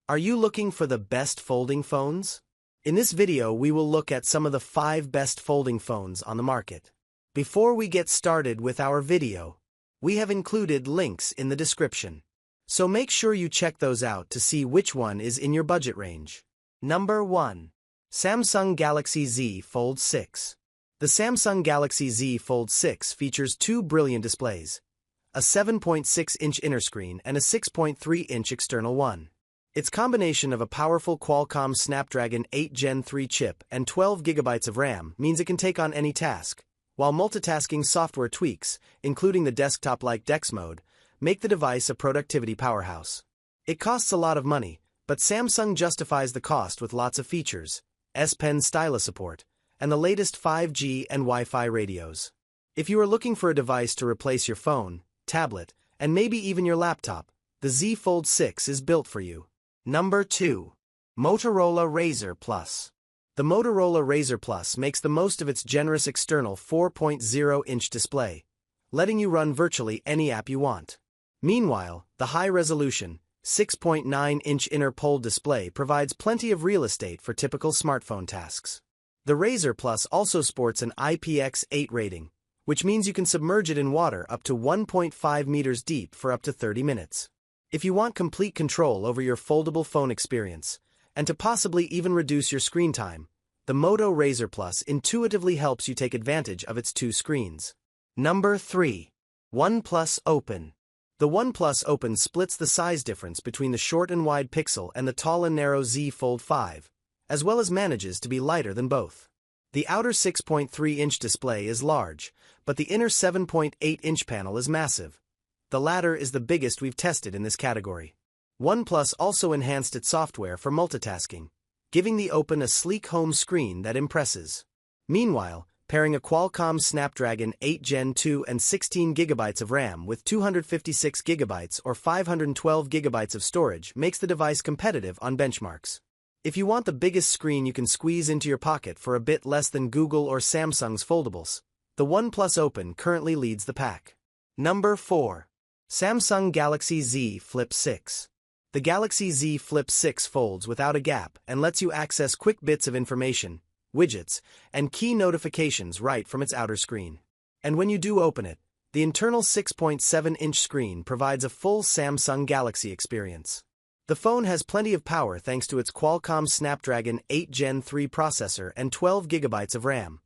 Are you looking for the best folding phones? In this video, we will look at some of the 5 best folding phones on the market. Before we get started with our video, we have included links in the description. So make sure you check those out to see which one is in your budget range. Number 1. Samsung Galaxy Z Fold 6. The Samsung Galaxy Z Fold 6 features 2 brilliant displays, a 7.6-inch inner screen and a 6.3-inch external one. Its combination of a powerful Qualcomm Snapdragon 8 Gen 3 chip and 12 GB of RAM means it can take on any task, while multitasking software tweaks, including the desktop-like DeX mode, make the device a productivity powerhouse. It costs a lot of money, but Samsung justifies the cost with lots of features, S Pen stylus support, and the latest 5G and Wi-Fi radios. If you are looking for a device to replace your phone, tablet, and maybe even your laptop, the Z Fold 6 is built for you. Number 2. Motorola Razr Plus. The Motorola Razr Plus makes the most of its generous external 4.0-inch display, letting you run virtually any app you want. Meanwhile, the high-resolution, 6.9-inch inner POLED display provides plenty of real estate for typical smartphone tasks. The Razr Plus also sports an IPX8 rating, which means you can submerge it in water up to 1.5 meters deep for up to 30 minutes. If you want complete control over your foldable phone experience, and to possibly even reduce your screen time, the Moto Razr Plus intuitively helps you take advantage of its 2 screens. Number 3. OnePlus Open. The OnePlus Open splits the size difference between the short and wide Pixel and the tall and narrow Z Fold 5, as well as manages to be lighter than both. The outer 6.3-inch display is large, but the inner 7.8-inch panel is massive. The latter is the biggest we've tested in this category. OnePlus also enhanced its software for multitasking, giving the Open a sleek home screen that impresses. Meanwhile, pairing a Qualcomm Snapdragon 8 Gen 2 and 16 GB of RAM with 256 GB or 512 GB of storage makes the device competitive on benchmarks. If you want the biggest screen you can squeeze into your pocket for a bit less than Google or Samsung's foldables, the OnePlus Open currently leads the pack. Number 4. Samsung Galaxy Z Flip 6. The Galaxy Z Flip 6 folds without a gap and lets you access quick bits of information, widgets, and key notifications right from its outer screen. And when you do open it, the internal 6.7-inch screen provides a full Samsung Galaxy experience. The phone has plenty of power thanks to its Qualcomm Snapdragon 8 Gen 3 processor and 12 GB of RAM.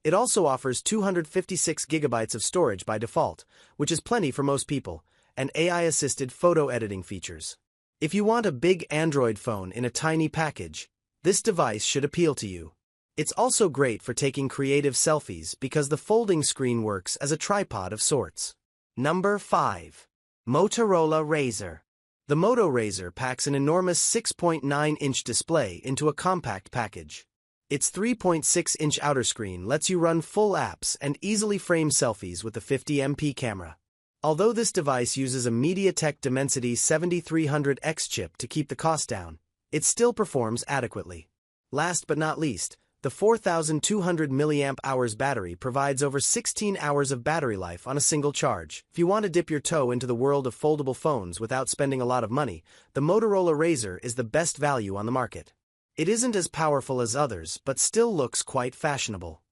It also offers 256 GB of storage by default, which is plenty for most people, and AI-assisted photo editing features. If you want a big Android phone in a tiny package, this device should appeal to you. It's also great for taking creative selfies because the folding screen works as a tripod of sorts. Number 5. Motorola Razr. The Moto Razr packs an enormous 6.9-inch display into a compact package. Its 3.6-inch outer screen lets you run full apps and easily frame selfies with the 50MP camera. Although this device uses a MediaTek Dimensity 7300X chip to keep the cost down, it still performs adequately. Last but not least, the 4200 mAh battery provides over 16 hours of battery life on a single charge. If you want to dip your toe into the world of foldable phones without spending a lot of money, the Motorola Razr is the best value on the market. It isn't as powerful as others but still looks quite fashionable.